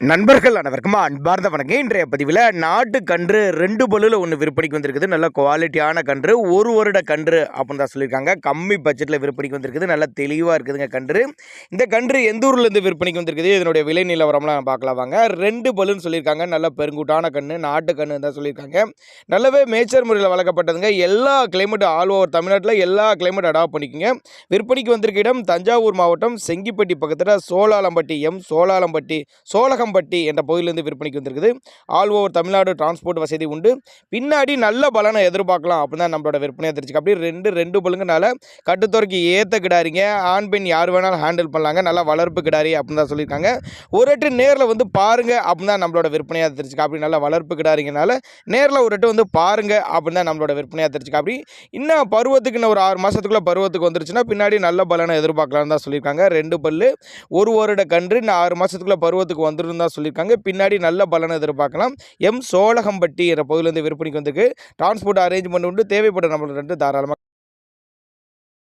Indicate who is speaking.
Speaker 1: நண்பர்கள் அனைவருக்கும் அன்பார்ந்த வணக்கம். இன்றைய பதிவில் நாட்டு கன்று 2 பல்லுல ஒன்று விற்பனைக்கு வந்திருக்குது. நல்ல குவாலிட்டியான கன்று, 1 வருட கன்று அப்படின்னு தான் சொல்லியிருக்காங்க. கம்மி பட்ஜெட்டில் விற்பனைக்கு வந்திருக்குது. நல்லா தெளிவாக இருக்குதுங்க கன்று. இந்த கன்று எந்த ஊர்லேருந்து விற்பனைக்கு வந்திருக்குது, இதனுடைய விலை நிலவரம்லாம் பார்க்கலாம் வாங்க. 2 பல்லுன்னு சொல்லியிருக்காங்க. நல்ல பெருங்கூட்டான கன்று, நாட்டு கன்று தான் சொல்லியிருக்காங்க. நல்லாவே மேய்ச்சல் முறையில் வளர்க்கப்பட்டதுங்க. எல்லா கிளைமேட் ஆல் ஓவர் தமிழ்நாட்டில் எல்லா கிளைமேட் அடாப்ட் பண்ணிக்கோங்க. விற்பனைக்கு வந்திருக்க இடம் தஞ்சாவூர் மாவட்டம் செங்கிப்பட்டி பக்கத்தில் சோழகம்பட்டி என்ற பகுதியிலிருந்து விற்பனைக்கு வந்திருக்குது. ஆல் ஓவர் தமிழ்நாடு டிரான்ஸ்போர்ட் வசதி உண்டு. பின்னாடி நல்ல பலனை எதிர்பார்க்கலாம் அப்படின்னு தான் நம்மளோட விற்பனையாக தெரிஞ்சுக்க. அப்படி ரெண்டு பல்லுங்கனால கட்டுத்துறைக்கு ஏற்ற கிடாரிங்க, ஆண் பெண் யார் வேணாலும் ஹேண்டில் பண்ணலாங்க. நல்லா வளர்ப்பு கிடாரி அப்படின்னு தான் சொல்லியிருக்காங்க. ஒரு எட்டு நேரில் வந்து பாருங்க அப்படின்னு தான் நம்மளோட விற்பனையாக தெரிஞ்சுக்க. அப்படி நல்லா வளர்ப்பு கிடாரிங்கனால நேரில் ஒரு எட்டு வந்து பாருங்க அப்படின்னு தான் நம்மளோட விற்பனையாக தெரிஞ்சுக்க. அப்படி இன்னும் பருவத்துக்கு இன்னும் ஒரு 6 மாதத்துக்குள்ளே பருவத்துக்கு வந்துருச்சுன்னா பின்னாடி நல்ல பலனை எதிர்பார்க்கலான்னு தான் சொல்லியிருக்காங்க. 2 பல்லு 1 வருட கன்று இன்னும் 6 மாதத்துக்குள்ளே பருவத்துக்கு வந்துடும் தான் சொல்லியிருக்காங்க. பின்னாடி நல்ல பலனை எதிர்பார்க்கலாம். சோழகம்பட்டி என்ற பகுதியிலிருந்து விற்பனைக்கு வந்திருக்கு. டிரான்ஸ்போர்ட் அரேஞ்ச்மெண்ட் உண்டு. தேவைப்பட்ட நம்மளோட தாராளமாக